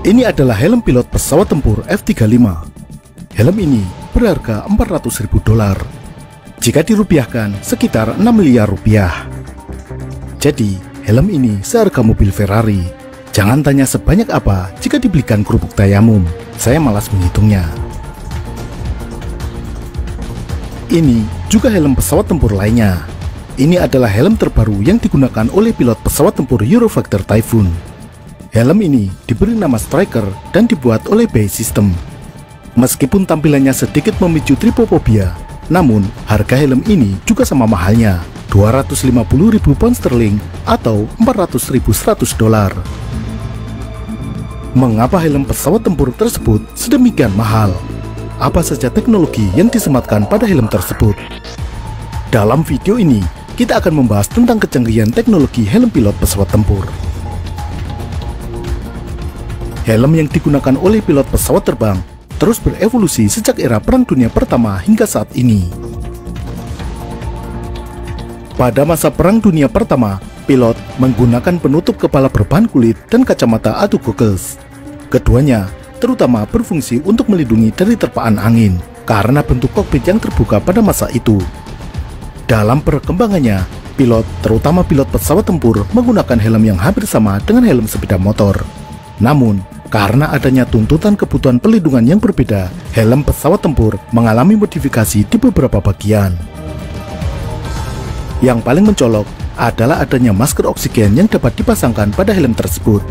Ini adalah helm pilot pesawat tempur F-35. Helm ini berharga $400.000. Jika dirupiahkan sekitar 6 miliar rupiah. Jadi, helm ini seharga mobil Ferrari. Jangan tanya sebanyak apa jika dibelikan kerupuk tayamum. Saya malas menghitungnya. Ini juga helm pesawat tempur lainnya. Ini adalah helm terbaru yang digunakan oleh pilot pesawat tempur Eurofactor Typhoon. Helm ini diberi nama Striker dan dibuat oleh BAE Systems. Meskipun tampilannya sedikit memicu tripofobia, namun harga helm ini juga sama mahalnya, 250.000 pound sterling atau $400.100. Mengapa helm pesawat tempur tersebut sedemikian mahal? Apa saja teknologi yang disematkan pada helm tersebut? Dalam video ini, kita akan membahas tentang kecanggihan teknologi helm pilot pesawat tempur. Helm yang digunakan oleh pilot pesawat terbang terus berevolusi sejak era Perang Dunia Pertama hingga saat ini. Pada masa Perang Dunia Pertama, pilot menggunakan penutup kepala berbahan kulit dan kacamata atau goggles. Keduanya terutama berfungsi untuk melindungi dari terpaan angin karena bentuk kokpit yang terbuka pada masa itu. Dalam perkembangannya, pilot, terutama pilot pesawat tempur, menggunakan helm yang hampir sama dengan helm sepeda motor. Namun, karena adanya tuntutan kebutuhan perlindungan yang berbeda, helm pesawat tempur mengalami modifikasi di beberapa bagian. Yang paling mencolok adalah adanya masker oksigen yang dapat dipasangkan pada helm tersebut.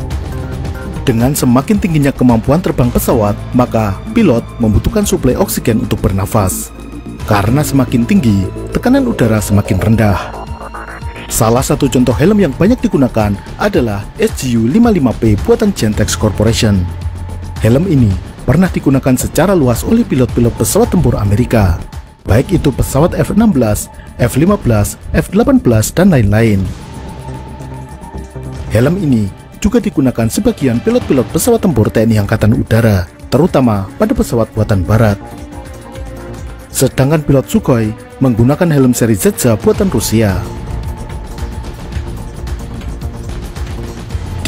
Dengan semakin tingginya kemampuan terbang pesawat, maka pilot membutuhkan suplai oksigen untuk bernafas. Karena semakin tinggi, tekanan udara semakin rendah. Salah satu contoh helm yang banyak digunakan adalah SGU-55P buatan Gentex Corporation. Helm ini pernah digunakan secara luas oleh pilot-pilot pesawat tempur Amerika, baik itu pesawat F-16, F-15, F-18, dan lain-lain. Helm ini juga digunakan sebagian pilot-pilot pesawat tempur TNI Angkatan Udara, terutama pada pesawat buatan barat. Sedangkan pilot Sukhoi menggunakan helm seri ZZ buatan Rusia.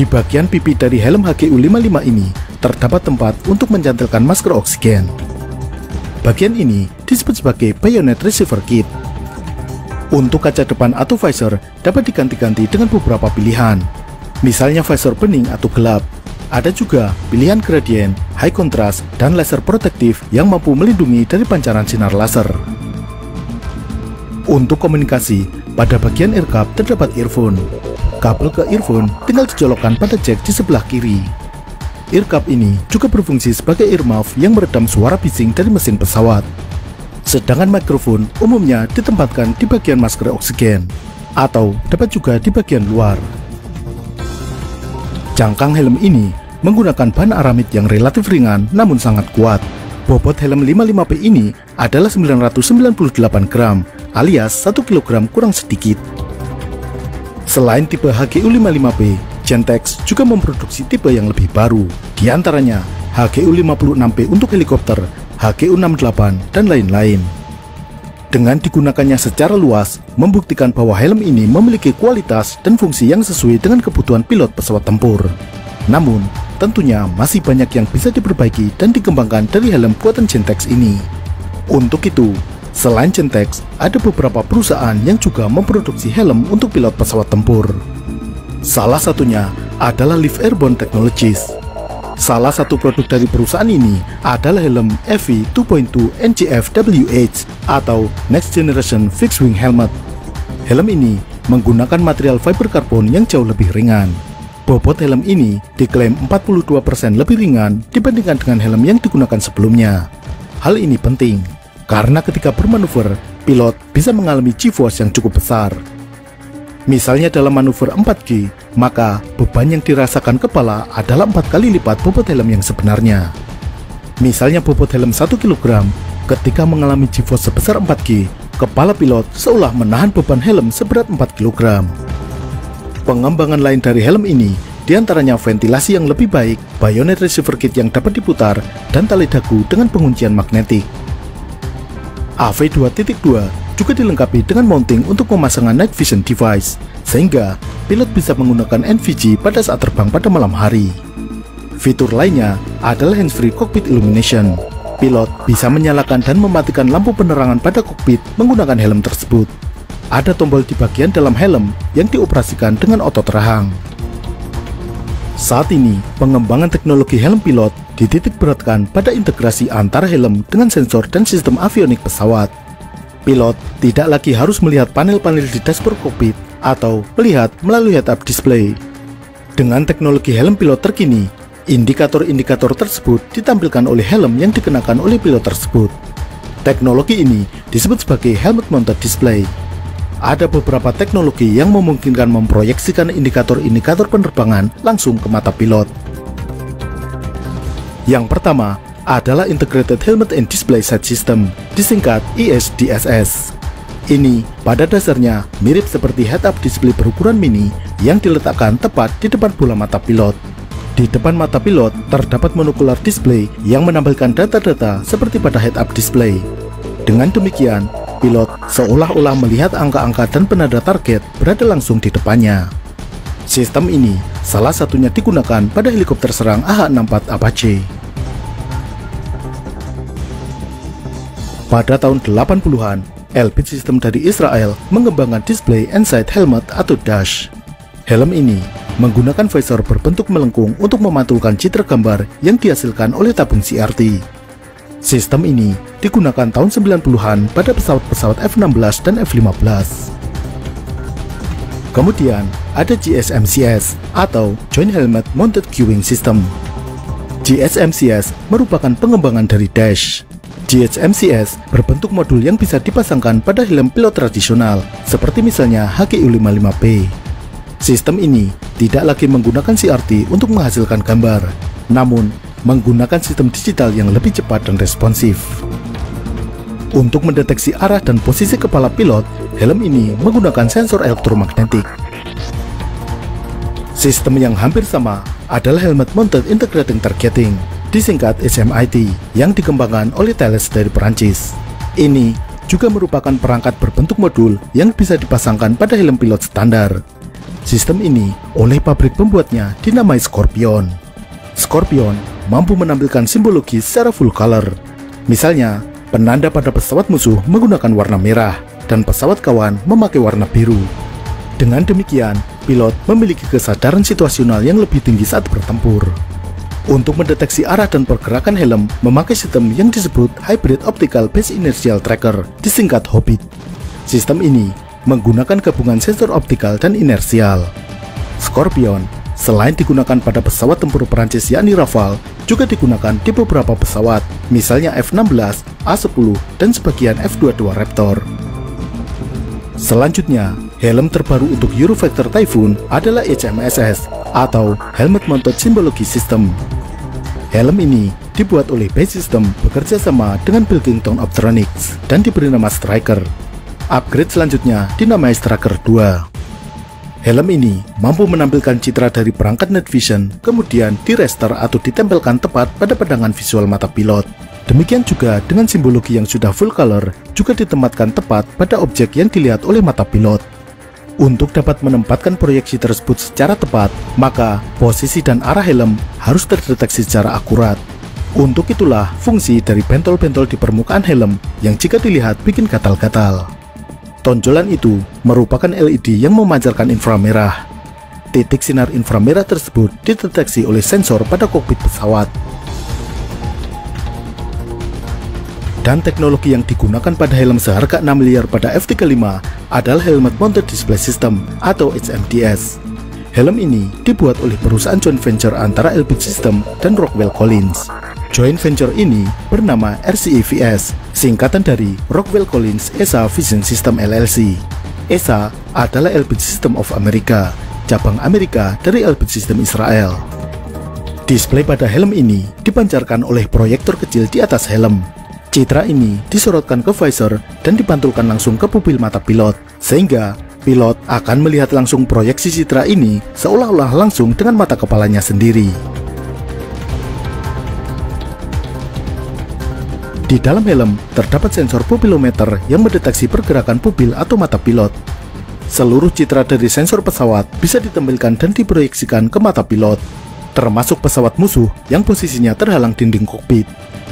Di bagian pipi dari helm HGU-55 ini terdapat tempat untuk mencantilkan masker oksigen. Bagian ini disebut sebagai bayonet receiver kit. Untuk kaca depan atau visor dapat diganti-ganti dengan beberapa pilihan, misalnya visor bening atau gelap. Ada juga pilihan gradient, high contrast, dan laser protektif yang mampu melindungi dari pancaran sinar laser. Untuk komunikasi, pada bagian earcap terdapat earphone. Kabel ke earphone tinggal dicolokkan pada jack di sebelah kiri. Earcap ini juga berfungsi sebagai earmuff yang meredam suara bising dari mesin pesawat. Sedangkan mikrofon umumnya ditempatkan di bagian masker oksigen, atau dapat juga di bagian luar. Jangkang helm ini menggunakan bahan aramid yang relatif ringan namun sangat kuat. Bobot helm 55P ini adalah 998 gram alias 1 kg kurang sedikit. Selain tipe HGU-55P, Gentex juga memproduksi tipe yang lebih baru, di antaranya HGU-56P untuk helikopter, HGU-68, dan lain-lain. Dengan digunakannya secara luas, membuktikan bahwa helm ini memiliki kualitas dan fungsi yang sesuai dengan kebutuhan pilot pesawat tempur. Namun, tentunya masih banyak yang bisa diperbaiki dan dikembangkan dari helm buatan Gentex ini. Untuk itu, selain Gentex, ada beberapa perusahaan yang juga memproduksi helm untuk pilot pesawat tempur. Salah satunya adalah Live Airborne Technologies. Salah satu produk dari perusahaan ini adalah helm FV 2.2 NGF-WH atau Next Generation Fixed Wing Helmet. Helm ini menggunakan material fiber karbon yang jauh lebih ringan. Bobot helm ini diklaim 42% lebih ringan dibandingkan dengan helm yang digunakan sebelumnya. Hal ini penting karena ketika bermanuver, pilot bisa mengalami G-force yang cukup besar. Misalnya dalam manuver 4G, maka beban yang dirasakan kepala adalah 4 kali lipat bobot helm yang sebenarnya. Misalnya bobot helm 1 kg, ketika mengalami G-force sebesar 4G, kepala pilot seolah menahan beban helm seberat 4 kg. Pengembangan lain dari helm ini diantaranya ventilasi yang lebih baik, bayonet receiver kit yang dapat diputar, dan tali dagu dengan penguncian magnetik. AV 2.2 juga dilengkapi dengan mounting untuk pemasangan night vision device, sehingga pilot bisa menggunakan NVG pada saat terbang pada malam hari. Fitur lainnya adalah hands-free cockpit illumination. Pilot bisa menyalakan dan mematikan lampu penerangan pada kokpit menggunakan helm tersebut. Ada tombol di bagian dalam helm yang dioperasikan dengan otot rahang. Saat ini, pengembangan teknologi helm pilot dititik beratkan pada integrasi antara helm dengan sensor dan sistem avionik pesawat. Pilot tidak lagi harus melihat panel-panel di dashboard kokpit atau melihat melalui head-up display. Dengan teknologi helm pilot terkini, indikator-indikator tersebut ditampilkan oleh helm yang dikenakan oleh pilot tersebut. Teknologi ini disebut sebagai helmet mounted display. Ada beberapa teknologi yang memungkinkan memproyeksikan indikator-indikator penerbangan langsung ke mata pilot. Yang pertama adalah Integrated Helmet and Display Sight System, disingkat ISDSS. Ini pada dasarnya mirip seperti head-up display berukuran mini yang diletakkan tepat di depan bola mata pilot. Di depan mata pilot terdapat monocular display yang menampilkan data-data seperti pada head-up display. Dengan demikian, pilot seolah-olah melihat angka-angka dan penanda target berada langsung di depannya. Sistem ini salah satunya digunakan pada helikopter serang AH-64 Apache. Pada tahun 80-an, Elbit System dari Israel mengembangkan display Inside Helmet atau DASH. Helm ini menggunakan visor berbentuk melengkung untuk memantulkan citra gambar yang dihasilkan oleh tabung CRT. Sistem ini digunakan tahun 90-an pada pesawat-pesawat F-16 dan F-15. Kemudian ada GSMCS atau Joint Helmet Mounted Queuing System. GSMCS merupakan pengembangan dari DASH. GSMCS berbentuk modul yang bisa dipasangkan pada helm pilot tradisional, seperti misalnya HGU-55P. Sistem ini tidak lagi menggunakan CRT untuk menghasilkan gambar, namun menggunakan sistem digital yang lebih cepat dan responsif. Untuk mendeteksi arah dan posisi kepala pilot, helm ini menggunakan sensor elektromagnetik. Sistem yang hampir sama adalah Helmet Mounted Integrating Targeting, disingkat HMIT, yang dikembangkan oleh Thales dari Perancis. Ini juga merupakan perangkat berbentuk modul yang bisa dipasangkan pada helm pilot standar. Sistem ini oleh pabrik pembuatnya dinamai Scorpion. Scorpion mampu menampilkan simbologi secara full color. Misalnya, penanda pada pesawat musuh menggunakan warna merah dan pesawat kawan memakai warna biru. Dengan demikian, pilot memiliki kesadaran situasional yang lebih tinggi saat bertempur. Untuk mendeteksi arah dan pergerakan helm memakai sistem yang disebut Hybrid Optical Base Inertial Tracker, disingkat HOBIT. Sistem ini menggunakan gabungan sensor optikal dan inersial. Scorpion selain digunakan pada pesawat tempur Perancis yakni Rafale, juga digunakan di beberapa pesawat, misalnya F-16, A-10, dan sebagian F-22 Raptor. Selanjutnya, helm terbaru untuk Eurofighter Typhoon adalah HMSS atau Helmet Mounted Symbology System. Helm ini dibuat oleh Base System bekerja sama dengan Pilkington Optronics dan diberi nama Striker. Upgrade selanjutnya dinamai Striker 2. Helm ini mampu menampilkan citra dari perangkat night vision, kemudian di-raster atau ditempelkan tepat pada pandangan visual mata pilot. Demikian juga dengan simbologi yang sudah full color, juga ditempatkan tepat pada objek yang dilihat oleh mata pilot. Untuk dapat menempatkan proyeksi tersebut secara tepat, maka posisi dan arah helm harus terdeteksi secara akurat. Untuk itulah fungsi dari bentol-bentol di permukaan helm yang jika dilihat bikin gatal-gatal. Tonjolan itu merupakan LED yang memancarkan inframerah. Titik sinar inframerah tersebut dideteksi oleh sensor pada kokpit pesawat. Dan teknologi yang digunakan pada helm seharga 6 miliar pada F-35 adalah Helmet Mounted Display System atau HMDS. Helm ini dibuat oleh perusahaan joint venture antara Elbit System dan Rockwell Collins. Joint venture ini bernama RCEVS, singkatan dari Rockwell Collins ESA Vision System LLC. ESA adalah Elbit System of America, cabang Amerika dari Elbit System Israel. Display pada helm ini dipancarkan oleh proyektor kecil di atas helm. Citra ini disorotkan ke visor dan dipantulkan langsung ke pupil mata pilot, sehingga pilot akan melihat langsung proyeksi citra ini seolah-olah langsung dengan mata kepalanya sendiri. Di dalam helm terdapat sensor pupilometer yang mendeteksi pergerakan pupil atau mata pilot. Seluruh citra dari sensor pesawat bisa ditampilkan dan diproyeksikan ke mata pilot. termasuk pesawat musuh yang posisinya terhalang dinding kokpit.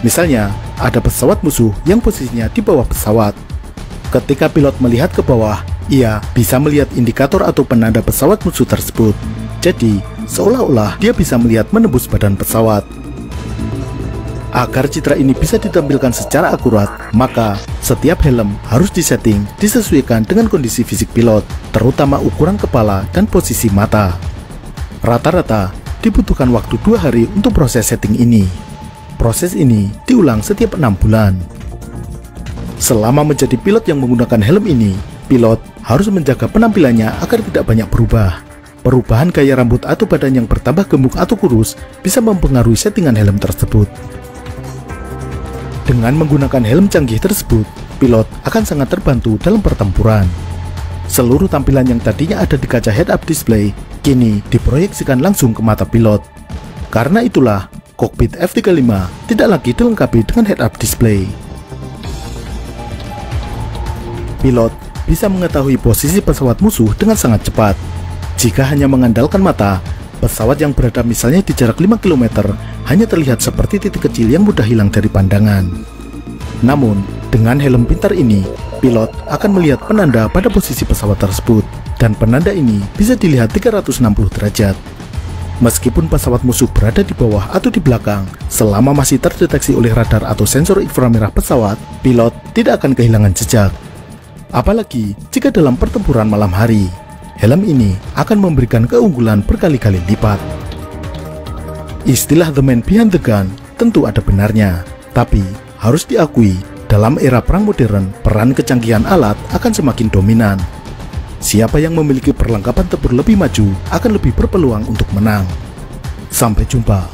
Misalnya, ada pesawat musuh yang posisinya di bawah pesawat. Ketika pilot melihat ke bawah, ia bisa melihat indikator atau penanda pesawat musuh tersebut. Jadi, seolah-olah dia bisa melihat menembus badan pesawat. Agar citra ini bisa ditampilkan secara akurat, maka setiap helm harus disetting disesuaikan dengan kondisi fisik pilot, terutama ukuran kepala dan posisi mata. Rata-rata dibutuhkan waktu 2 hari untuk proses setting ini. Proses ini diulang setiap 6 bulan. Selama menjadi pilot yang menggunakan helm ini, pilot harus menjaga penampilannya agar tidak banyak berubah. Perubahan gaya rambut atau badan yang bertambah gemuk atau kurus bisa mempengaruhi settingan helm tersebut. Dengan menggunakan helm canggih tersebut, pilot akan sangat terbantu dalam pertempuran. Seluruh tampilan yang tadinya ada di kaca head-up display, kini diproyeksikan langsung ke mata pilot. Karena itulah, kokpit F-35 tidak lagi dilengkapi dengan head-up display. Pilot bisa mengetahui posisi pesawat musuh dengan sangat cepat. Jika hanya mengandalkan mata, pesawat yang berada misalnya di jarak 5 km hanya terlihat seperti titik kecil yang mudah hilang dari pandangan. Namun, dengan helm pintar ini, pilot akan melihat penanda pada posisi pesawat tersebut, dan penanda ini bisa dilihat 360 derajat. Meskipun pesawat musuh berada di bawah atau di belakang, selama masih terdeteksi oleh radar atau sensor inframerah pesawat, pilot tidak akan kehilangan jejak. Apalagi jika dalam pertempuran malam hari, helm ini akan memberikan keunggulan berkali-kali lipat. Istilah the man behind the gun tentu ada benarnya, tapi harus diakui, dalam era perang modern, peran kecanggihan alat akan semakin dominan. Siapa yang memiliki perlengkapan tempur lebih maju akan lebih berpeluang untuk menang. Sampai jumpa.